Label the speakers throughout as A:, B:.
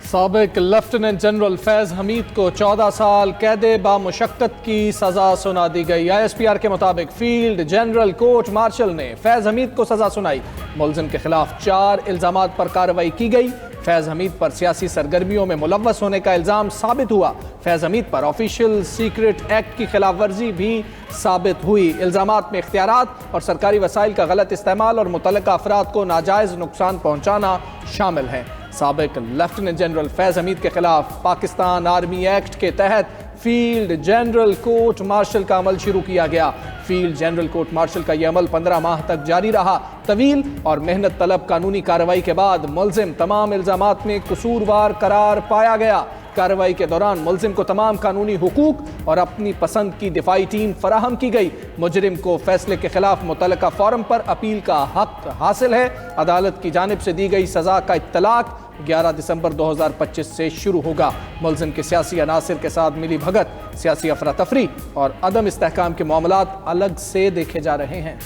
A: साबिक lieutenant general फैज़ हमीद को 14 साल कैद बामुशक्कत की सज़ा सुना दी गई। ISPR के मुताबिक फील्ड जनरल कोर्ट मार्शल ने फैज़ हमीद को सज़ा सुनाई। मुलजिम के खिलाफ 4 इल्ज़ामात पर कार्रवाई की गई। फैज़ हमीद पर सियासी सरगर्मियों में मुलव्वस होने का इल्ज़ाम साबित हुआ। फैज़ हमीद पर ऑफिशियल सीक्रेट एक्ट की खिलाफ वर्जी भी साबित हुई। इल्ज़ामात में इख्तियारात और सरकारी वसाइल का गलत इस्तेमाल और मुतल्लिका अफराद को नाजायज़ नुकसान पहुँचाना शामिल है। साबिक लेफ्टिनेंट जनरल फैज़ हमीद के खिलाफ पाकिस्तान आर्मी एक्ट के तहत फील्ड जनरल कोर्ट मार्शल का अमल शुरू किया गया। फील्ड जनरल कोर्ट मार्शल का यह अमल 15 माह तक जारी रहा। तवील और मेहनत तलब कानूनी कार्रवाई के बाद मुलजिम तमाम इल्ज़ामात में कसूरवार करार पाया गया। कार्रवाई के दौरान मुलजिम को तमाम कानूनी हुकूक और अपनी पसंद की दिफाई टीम फराहम की गई। मुजरिम को फैसले के खिलाफ मुतल्लिका फोरम पर अपील का हक हासिल है। अदालत की जानिब से दी गई सज़ा का इत्तलाक 11 दिसंबर 2025 से शुरू होगा। मुलजिम के सियासी अनासिर के साथ मिली भगत, सियासी अफरा तफरी और अदम इस्तेहकाम के मामलात अलग से देखे जा रहे हैं।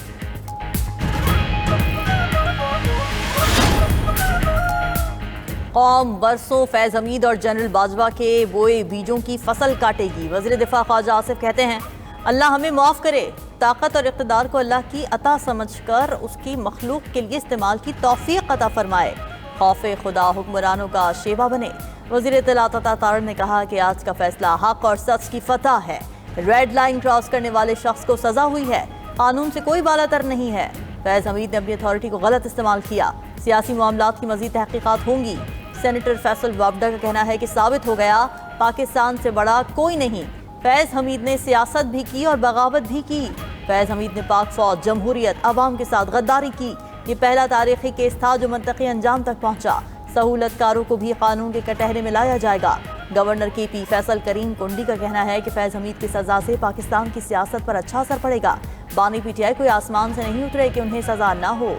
B: कौम बरसों फैज़ हमीद और जनरल बाजवा के बोए बीजों की फसल काटेगी। वज़ीर दिफा ख्वाजा आसिफ कहते हैं, अल्लाह हमें माफ़ करे, ताकत और इक़्तिदार को अल्लाह की अता समझकर उसकी मखलूक के लिए इस्तेमाल की तौफीक अता फरमाए। खौफे खुदा हुक्मरानों का शेवा बने। वज़ीर इत्तलात अता तारड़ ने कहा कि आज का फैसला हक और सच की फतह है। रेड लाइन क्रॉस करने वाले शख्स को सजा हुई है। कानून से कोई बालातर नहीं है। फैज़ हमीद ने अपनी अथॉरिटी को गलत इस्तेमाल किया। सियासी मामलात की मज़ीद तहकीकात होंगी। सेनेटर फैसल वाबडा का कहना है कि साबित हो गया पाकिस्तान से बड़ा कोई नहीं। फैज़ हमीद ने सियासत भी की और बगावत भी की। फैज़ हमीद ने पाक फौज, जमहूरियत, अवाम के साथ गद्दारी की। ये पहला तारीखी केस था जो मंतकी अंजाम तक पहुंचा। सहूलतकारों को भी कानून के कटहरे में लाया जाएगा। गवर्नर KP फैसल करीम कुंडी का कहना है कि फैज़ हमीद की सजा से पाकिस्तान की सियासत पर अच्छा असर पड़ेगा। बानी PTI कोई आसमान से नहीं उतरे कि उन्हें सजा ना हो।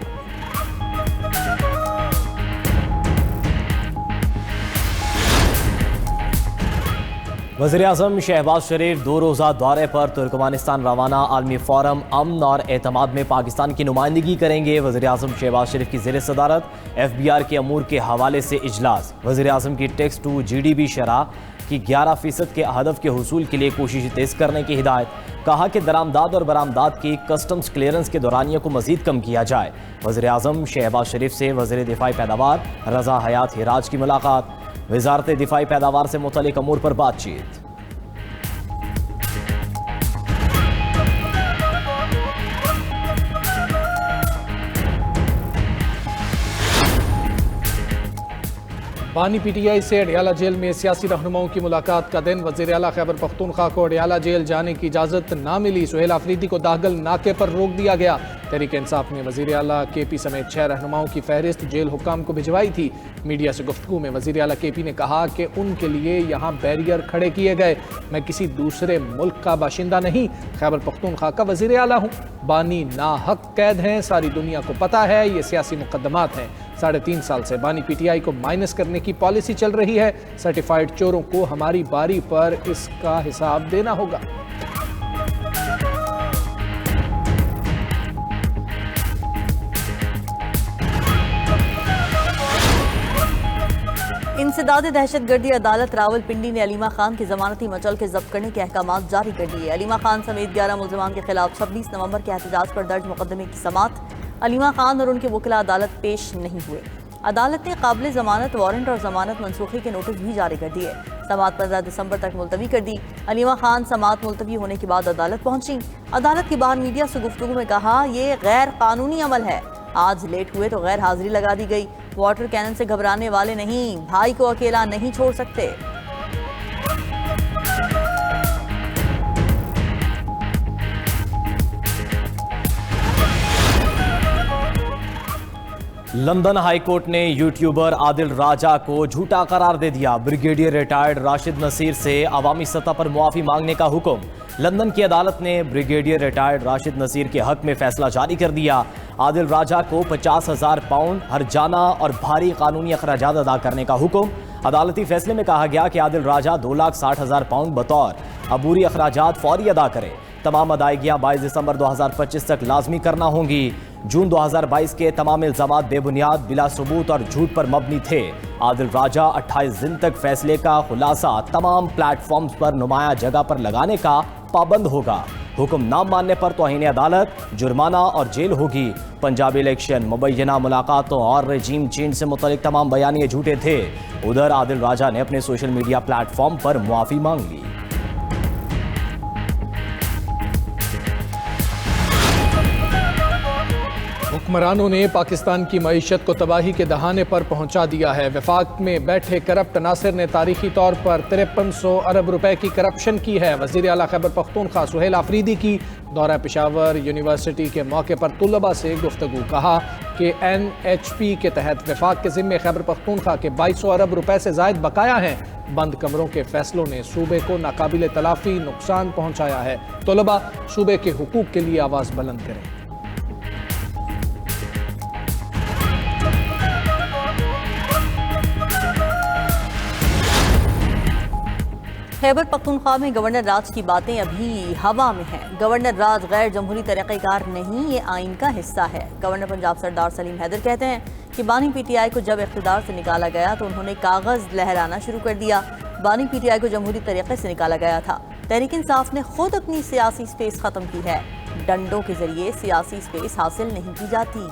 C: वज़ीर-ए-आज़म शहबाज शरीफ 2 रोज़ा दौरे पर तुर्कमानिस्तान रवाना। आलमी फोरम अमन और एतमाद में पाकिस्तान की नुमाइंदगी करेंगे। वज़ीर-ए-आज़म शहबाज शरीफ की ज़ेर सदारत FBR के अमूर के हवाले से इजलास। वज़ीर-ए-आज़म की टैक्स टू GDP शरह की 11% के हदफ के हुसूल के लिए कोशिश तेज़ करने की हिदायत। कहा कि दरामदाद और बरामदाद की कस्टम्स क्लियरेंस के दौरानिया को मज़ीद कम किया जाए। वज़ीर-ए-आज़म शहबाज शरीफ से वज़ीर दिफाई पैदावार रज़ा हयात हिराज की मुलाकात। वज़ारत दिफाई पैदावार से मुतल्लिक़ अमूर पर बातचीत।
A: बानी PTI से अडियाला जेल में सियासी रहनुमाओं की मुलाकात का दिन। वज़ीर आला खैबर पख्तूनख्वा को अडियाला जेल जाने की इजाज़त ना मिली। सुहेल आफरीदी को दागल नाके पर रोक दिया गया। तहरीक इंसाफ ने वज़ीर आला KP समेत 6 रहनुमाओं की फहरिस्त जेल हुक्काम को भिजवाई थी। मीडिया से गुफ्तगू में वज़ीर आला KP ने कहा कि उनके लिए यहाँ बैरियर खड़े किए गए। मैं किसी दूसरे मुल्क का बाशिंदा नहीं, खैबर पख्तूनख्वा का वज़ीर आला हूँ। बानी नाहक कैद हैं, सारी दुनिया को पता है, ये सियासी मुकदमात हैं। 3.5 साल से बानी PTI को माइनस करने की पॉलिसी चल रही है। सर्टिफाइड चोरों को हमारी बारी पर इसका हिसाब देना होगा।
B: इंसदाद दहशतगर्दी अदालत रावलपिंडी ने अलीमा खान की जमानती मचल के जब्त करने के अहकाम जारी कर दिए। अलीमा खान समेत 11 मुलजमान के खिलाफ 26 नवंबर के एहतजाज पर दर्ज मुकदमे की समात। अलीमा खान और उनके वकील अदालत पेश नहीं हुए। अदालत ने काबिल जमानत वारंट और जमानत मनसूखी के नोटिस भी जारी कर दिए। समात 15 दिसंबर तक मुलतवी कर दी। अलीमा खान समात मुलतवी होने के बाद अदालत पहुंची। अदालत के बाहर मीडिया से गुफ्तगू में कहा, ये गैर कानूनी अमल है। आज लेट हुए तो गैर हाजिरी लगा दी गई। वाटर कैनन से घबराने वाले नहीं, भाई को अकेला नहीं छोड़ सकते।
C: लंदन हाई कोर्ट ने यूट्यूबर आदिल राजा को झूठा करार दे दिया। ब्रिगेडियर रिटायर्ड राशिद नसीर से अवामी सतह पर मुआफी मांगने का हुक्म। लंदन की अदालत ने ब्रिगेडियर रिटायर्ड राशिद नसीर के हक में फैसला जारी कर दिया। आदिल राजा को 50,000 पाउंड हरजाना और भारी कानूनी अखराजात अदा करने का हुक्म। अदालती फैसले में कहा गया कि आदिल राजा 2,60,000 पाउंड बतौर अबूरी अखराजात फौरी अदा करें। तमाम अदायगियां 22 दिसंबर 2025 तक लाजमी करना होंगी। जून 2022 के तमाम इल्जामात बेबुनियाद, बिला सबूत और झूठ पर मबनी थे। आदिल राजा 28 दिन तक फैसले का खुलासा तमाम प्लेटफॉर्म्स पर नुमाया जगह पर लगाने का पाबंद होगा। हुक्म ना मानने पर तौहीन अदालत, जुर्माना और जेल होगी। पंजाब इलेक्शन, मुबैना मुलाकातों और रजीम चेंज से मुतल्लिक तमाम बयानिए झूठे थे। उधर आदिल राजा ने अपने सोशल मीडिया प्लेटफॉर्म पर मुआफी मांग ली।
A: हुक्मरानों ने पाकिस्तान की मईशत को तबाही के दहाने पर पहुंचा दिया है। वफाक में बैठे करप्ट नासिर ने तारीखी तौर पर 5300 अरब रुपए की करप्शन की है। वज़ीर आला खैबर पख्तूनख्वा सुहेल आफरीदी की दौरा पेशावर यूनिवर्सिटी के मौके पर तुलबा से गुफ्तगू। कहा कि NHP के तहत वफाक के ज़िम्मे खैबर पख्तूनख्वा के 2200 अरब रुपए से ज़ायद बकाया हैं। बंद कमरों के फैसलों ने सूबे को नाकाबिल तलाफी नुकसान पहुंचाया है। तुलबा सूबे के हुकूक के लिए आवाज़ बुलंद करें।
B: खैबर पख्तूनख्वा में गवर्नर राज की बातें अभी हवा में हैं। गवर्नर राज गैर जमहूरी तरीक़ेकार नहीं, ये आइन का हिस्सा है। गवर्नर पंजाब सरदार सलीम हैदर कहते हैं कि बानी PTI को जब इख्तिदार से निकाला गया तो उन्होंने कागज़ लहराना शुरू कर दिया। बानी PTI को जमहूरी तरीक़े से निकाला गया था। तहरीक इंसाफ ने खुद अपनी सियासी स्पेस ख़त्म की है। डंडों के जरिए सियासी स्पेस हासिल नहीं की जाती।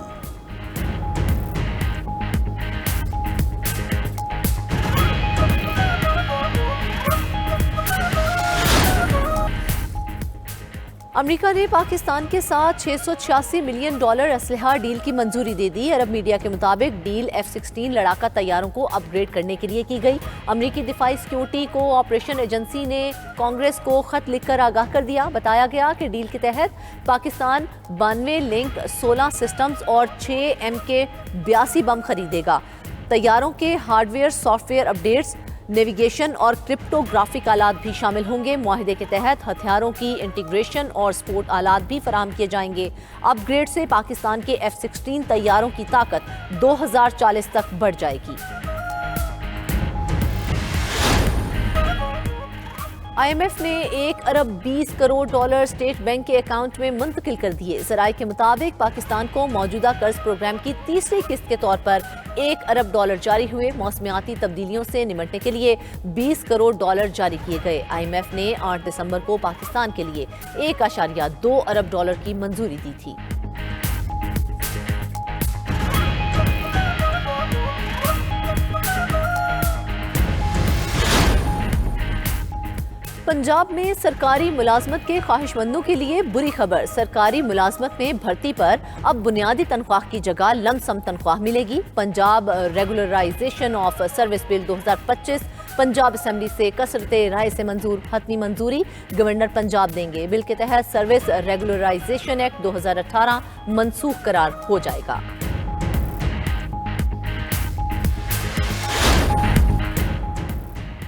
B: अमेरिका ने पाकिस्तान के साथ $686 मिलियन असलहा डील की मंजूरी दे दी। अरब मीडिया के मुताबिक डील F-16 लड़ाका तैयारों को अपग्रेड करने के लिए की गई। अमेरिकी दिफाई सिक्योरिटी को ऑपरेशन एजेंसी ने कांग्रेस को खत लिखकर आगाह कर दिया। बताया गया कि डील के तहत पाकिस्तान 92 लिंक 16 सिस्टम्स और 6 MK-82 बम खरीदेगा। तैयारों के हार्डवेयर सॉफ्टवेयर अपडेट्स, नेविगेशन और क्रिप्टोग्राफिक आलात भी शामिल होंगे। मुआहिदे के तहत हथियारों की इंटीग्रेशन और स्पोर्ट आलात भी फराहम किए जाएंगे। अपग्रेड से पाकिस्तान के F-16 तैयारों की ताकत 2040 तक बढ़ जाएगी। IMF ने $1 अरब 20 करोड़ स्टेट बैंक के अकाउंट में मुंतकिल कर दिए। ज़राए के मुताबिक पाकिस्तान को मौजूदा कर्ज प्रोग्राम की तीसरी किस्त के तौर पर $1 अरब जारी हुए। मौसमियाती तब्दीलियों से निपटने के लिए $20 करोड़ जारी किए गए। IMF ने 8 दिसंबर को पाकिस्तान के लिए $1.2 अरब की मंजूरी दी थी। पंजाब में सरकारी मुलाजमत के ख्वाहिशमंदों के लिए बुरी खबर। सरकारी मुलाजमत में भर्ती पर अब बुनियादी तनख्वाह की जगह लमसम तनख्वाह मिलेगी। Punjab regularisation of service bill 2025 Punjab assembly से कसरते राय से मंजूर। हतमी मंजूरी गवर्नर पंजाब देंगे। बिल के तहत सर्विस रेगुलराइजेशन एक्ट 2018 मनसूख करार हो जाएगा।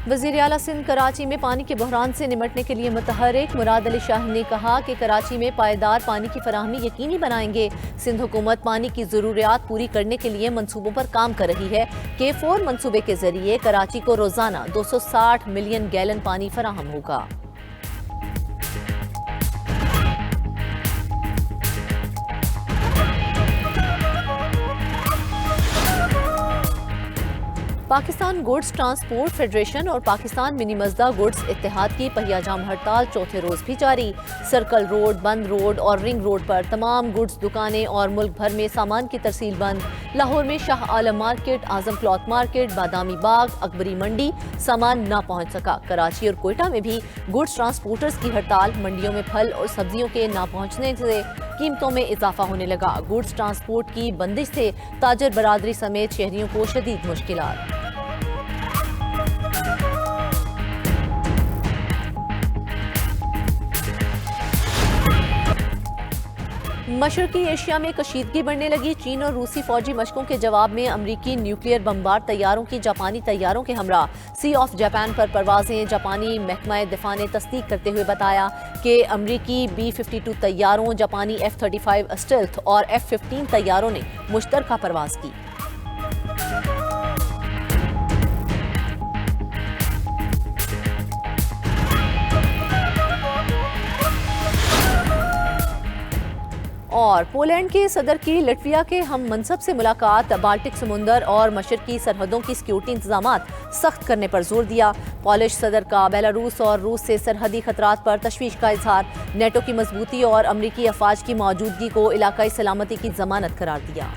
B: वज़ीर आला सिंध कराची में पानी के बहरान से निपटने के लिए मुतहरिक। मुराद अली शाह ने कहा कि कराची में पायदार पानी की फराहमी यकीनी बनाएंगे। सिंध हुकूमत पानी की ज़रूरियात पूरी करने के लिए मंसूबों पर काम कर रही है। K4 मंसूबे के जरिए कराची को रोज़ाना 260 मिलियन गैलन पानी फराहम होगा। पाकिस्तान गुड्स ट्रांसपोर्ट फेडरेशन और पाकिस्तान मिनी मजदा गुड्स इत्तेहाद की पहिया जाम हड़ताल चौथे रोज भी जारी। सर्कल रोड, बंद रोड और रिंग रोड पर तमाम गुड्स दुकानें और मुल्क भर में सामान की तरसील बंद। लाहौर में शाह आलम मार्केट, आजम क्लॉथ मार्केट, बादामी बाग, अकबरी मंडी सामान ना पहुंच सका। कराची और कोयटा में भी गुड्स ट्रांसपोर्टर्स की हड़ताल। मंडियों में फल और सब्जियों के ना पहुंचने से कीमतों में इजाफा होने लगा। गुड्स ट्रांसपोर्ट की बंदिश से ताजर बरादरी समेत शहरियों को शदीद मुश्किलात। मशरकी एशिया में कशीदगी बढ़ने लगी। चीन और रूसी फौजी मशकों के जवाब में अमरीकी न्यूक्लियर बमबार तैयारों की जापानी तैयारों के हमरा सी ऑफ जापान पर परवाजें। जापानी महकमा दिफा ने तस्दीक करते हुए बताया कि अमरीकी B-52 तैयारों, जापानी F-35 स्टेल्थ और F-15 तैयारों ने मुश्तरका परवाज की।
D: और पोलैंड के सदर की लटविया के हम मनसब से मुलाकात, बाल्टिक समुंदर और मशरकी सरहदों की सिक्योरिटी इंतजामात सख्त करने पर जोर दिया। पोलिश सदर का बेलारूस और रूस से सरहदी खतरात पर तशवीश का इजहार, नेटो की मजबूती और अमरीकी अफवाज की मौजूदगी को इलाकाई सलामती की जमानत करार दिया।